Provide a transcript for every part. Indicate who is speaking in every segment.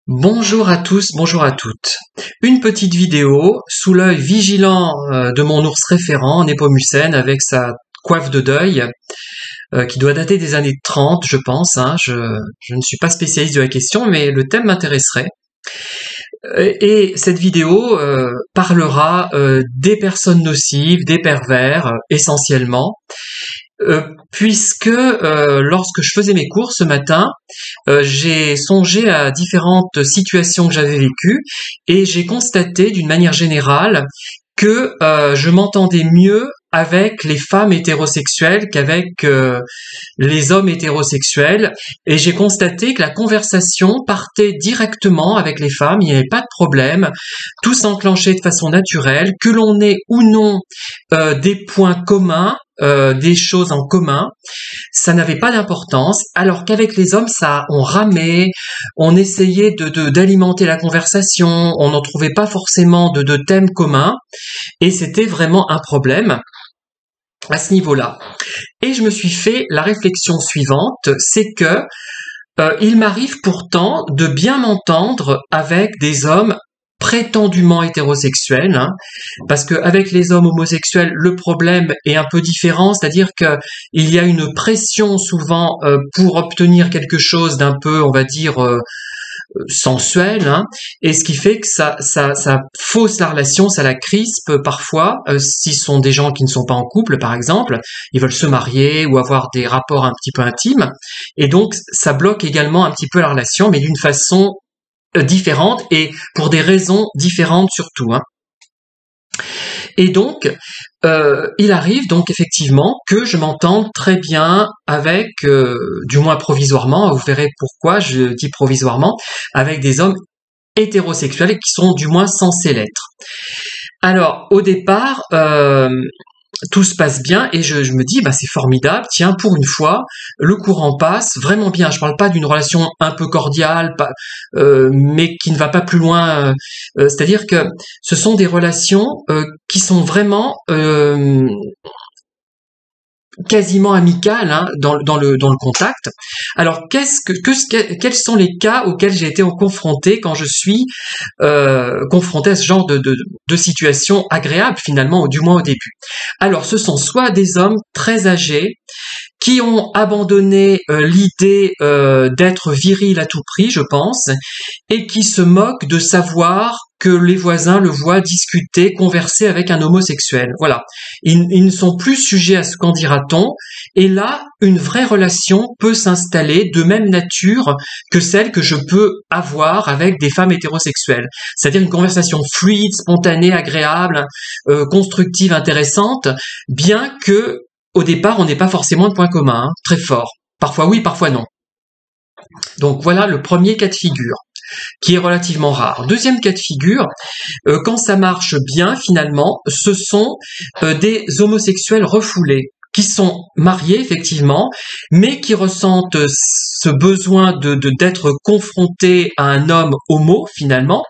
Speaker 1: Bonjour à tous, bonjour à toutes. Une petite vidéo sous l'œil vigilant de mon ours référent, Népomucène, avec sa coiffe de deuil, qui doit dater des années 30, je pense. Je ne suis pas spécialiste de la question, mais le thème m'intéresserait. Et cette vidéo parlera des personnes nocives, des pervers, essentiellement. Puisque lorsque je faisais mes cours ce matin, j'ai songé à différentes situations que j'avais vécues et j'ai constaté d'une manière générale que je m'entendais mieux avec les femmes hétérosexuelles qu'avec les hommes hétérosexuels, et j'ai constaté que la conversation partait directement avec les femmes, il n'y avait pas de problème, tout s'enclenchait de façon naturelle, que l'on ait ou non des points communs, des choses en commun, ça n'avait pas d'importance, alors qu'avec les hommes, on ramait, on essayait d'alimenter la conversation, on n'en trouvait pas forcément de thèmes communs, et c'était vraiment un problème à ce niveau-là. Et je me suis fait la réflexion suivante, c'est que il m'arrive pourtant de bien m'entendre avec des hommes prétendument hétérosexuels, parce que avec les hommes homosexuels, le problème est un peu différent, c'est-à-dire que il y a une pression souvent pour obtenir quelque chose d'un peu, on va dire, sensuel, et ce qui fait que ça fausse la relation, ça la crispe parfois, si ce sont des gens qui ne sont pas en couple par exemple, ils veulent se marier ou avoir des rapports un petit peu intimes, et donc ça bloque également un petit peu la relation, mais d'une façon différente et pour des raisons différentes surtout. Et donc, il arrive donc effectivement que je m'entende très bien avec, du moins provisoirement, vous verrez pourquoi je dis provisoirement, avec des hommes hétérosexuels qui sont du moins censés l'être. Alors, au départ, tout se passe bien et je me dis, c'est formidable, tiens, pour une fois, le courant passe vraiment bien. Je parle pas d'une relation un peu cordiale, mais qui ne va pas plus loin. C'est-à-dire que ce sont des relations qui sont vraiment quasiment amicales dans le contact. Alors quels sont les cas auxquels j'ai été confronté quand je suis confronté à ce genre de situation agréable finalement, du moins au début. Alors ce sont soit des hommes très âgés qui ont abandonné l'idée d'être viril à tout prix, je pense, et qui se moquent de savoir que les voisins le voient discuter, converser avec un homosexuel. Voilà. Ils ne sont plus sujets à ce qu'en dira-t-on, et là, une vraie relation peut s'installer de même nature que celle que je peux avoir avec des femmes hétérosexuelles. C'est-à-dire une conversation fluide, spontanée, agréable, constructive, intéressante, bien que au départ, on n'est pas forcément de point commun, très fort. Parfois oui, parfois non. Donc voilà le premier cas de figure, qui est relativement rare. Deuxième cas de figure, quand ça marche bien finalement, ce sont des homosexuels refoulés, qui sont mariés effectivement, mais qui ressentent ce besoin d'être confrontés à un homme homo finalement,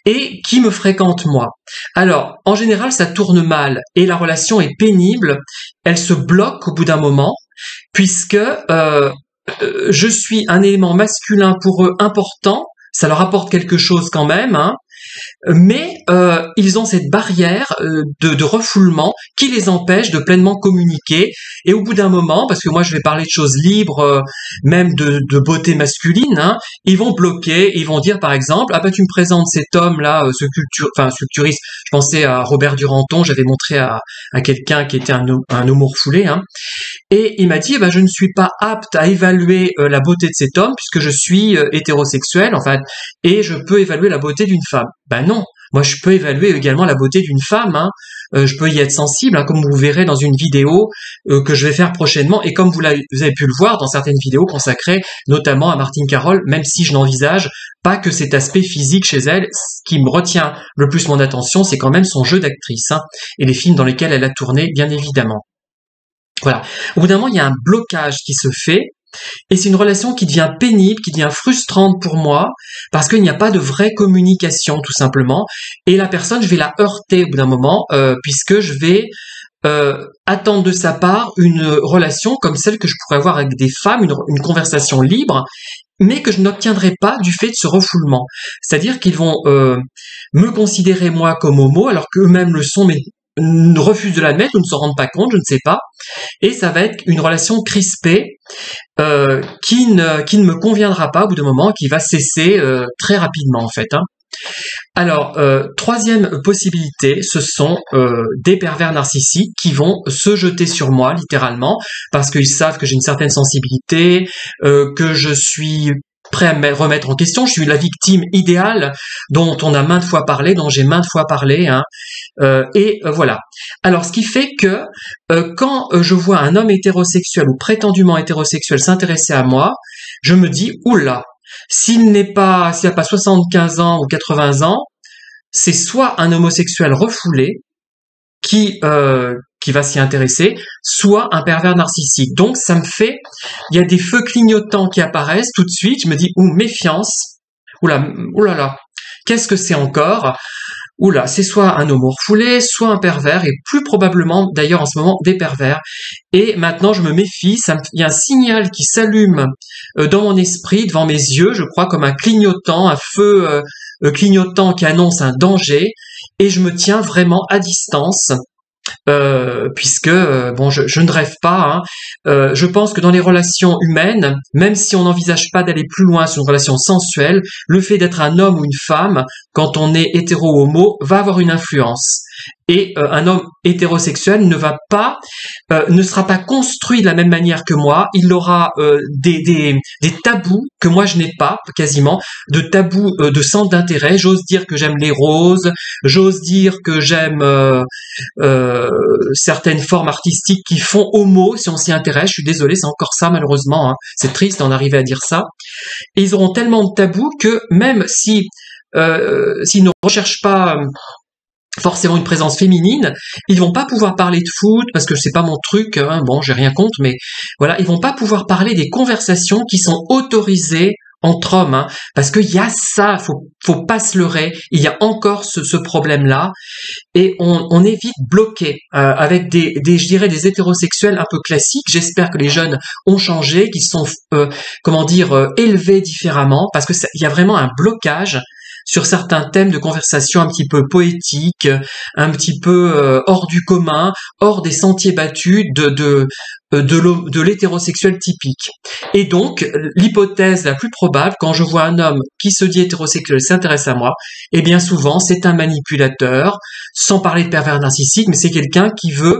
Speaker 1: et qui me fréquentent moi. Alors, en général, ça tourne mal, et la relation est pénible, elle se bloque au bout d'un moment, puisque je suis un élément masculin pour eux important, ça leur apporte quelque chose quand même, mais ils ont cette barrière de refoulement qui les empêche de pleinement communiquer, et au bout d'un moment, parce que moi je vais parler de choses libres, même de beauté masculine, ils vont bloquer, ils vont dire par exemple, tu me présentes cet homme là, ce sculpturiste, je pensais à Robert Duranton, j'avais montré à quelqu'un qui était un homo refoulé, et il m'a dit, je ne suis pas apte à évaluer la beauté de cet homme puisque je suis hétérosexuel, et je peux évaluer la beauté d'une femme. Non, moi je peux évaluer également la beauté d'une femme, je peux y être sensible, comme vous verrez dans une vidéo que je vais faire prochainement, et comme vous avez pu le voir dans certaines vidéos consacrées notamment à Martine Carole, même si je n'envisage pas que cet aspect physique chez elle. Ce qui me retient le plus mon attention, c'est quand même son jeu d'actrice, et les films dans lesquels elle a tourné, bien évidemment. Voilà. Au bout d'un moment, il y a un blocage qui se fait, et c'est une relation qui devient pénible, qui devient frustrante pour moi, parce qu'il n'y a pas de vraie communication, tout simplement. Et la personne, je vais la heurter au bout d'un moment, puisque je vais attendre de sa part une relation comme celle que je pourrais avoir avec des femmes, une conversation libre, mais que je n'obtiendrai pas du fait de ce refoulement. C'est-à-dire qu'ils vont me considérer moi comme homo, alors qu'eux-mêmes le sont, mais refusent de l'admettre ou ne s'en rendent pas compte, je ne sais pas. Et ça va être une relation crispée qui ne me conviendra pas au bout d'un moment, qui va cesser très rapidement en fait. Hein. Alors, troisième possibilité, ce sont des pervers narcissiques qui vont se jeter sur moi, littéralement, parce qu'ils savent que j'ai une certaine sensibilité, que je suis prêt à me remettre en question, je suis la victime idéale dont on a maintes fois parlé, dont j'ai maintes fois parlé, hein, voilà. Alors, ce qui fait que quand je vois un homme hétérosexuel ou prétendument hétérosexuel s'intéresser à moi, je me dis, oula, s'il n'a pas 75 ans ou 80 ans, c'est soit un homosexuel refoulé qui va s'y intéresser, soit un pervers narcissique. Donc ça me fait, il y a des feux clignotants qui apparaissent tout de suite, je me dis, méfiance, oulala, qu'est-ce que c'est encore? Oula, c'est soit un homo refoulé, soit un pervers, et plus probablement, d'ailleurs en ce moment, des pervers. Et maintenant, je me méfie, il y a un signal qui s'allume dans mon esprit, devant mes yeux, je crois, comme un clignotant, un feu clignotant qui annonce un danger, et je me tiens vraiment à distance. Puisque je ne rêve pas. Hein. Je pense que dans les relations humaines, même si on n'envisage pas d'aller plus loin sur une relation sensuelle, le fait d'être un homme ou une femme, quand on est hétéro ou homo, va avoir une influence. Et un homme hétérosexuel ne sera pas construit de la même manière que moi. Il aura des tabous que moi je n'ai pas, quasiment, de tabous de centre d'intérêt. J'ose dire que j'aime les roses, j'ose dire que j'aime certaines formes artistiques qui font homo, si on s'y intéresse. Je suis désolé, c'est encore ça malheureusement. Hein. C'est triste d'en arriver à dire ça. Et ils auront tellement de tabous que même s'ils ne recherchent pas forcément une présence féminine, ils vont pas pouvoir parler de foot parce que c'est pas mon truc, hein, bon, j'ai rien contre, mais voilà, ils vont pas pouvoir parler des conversations qui sont autorisées entre hommes, hein, parce qu'il y a ça, faut pas se leurrer, il y a encore ce problème-là, et on est vite bloqué avec je dirais des hétérosexuels un peu classiques. J'espère que les jeunes ont changé, qu'ils sont élevés différemment, parce que il y a vraiment un blocage sur certains thèmes de conversation un petit peu poétiques, un petit peu hors du commun, hors des sentiers battus de l'hétérosexuel typique. Et donc, l'hypothèse la plus probable, quand je vois un homme qui se dit hétérosexuel s'intéresse à moi, et bien souvent, c'est un manipulateur, sans parler de pervers narcissique, mais c'est quelqu'un qui va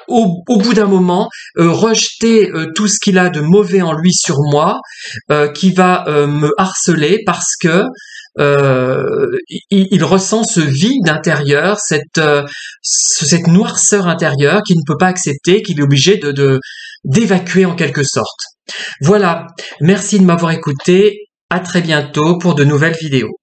Speaker 1: au bout d'un moment rejeter tout ce qu'il a de mauvais en lui sur moi, qui va me harceler parce que il ressent ce vide intérieur, cette noirceur intérieure qu'il ne peut pas accepter, qu'il est obligé d'évacuer en quelque sorte. Voilà, merci de m'avoir écouté, à très bientôt pour de nouvelles vidéos.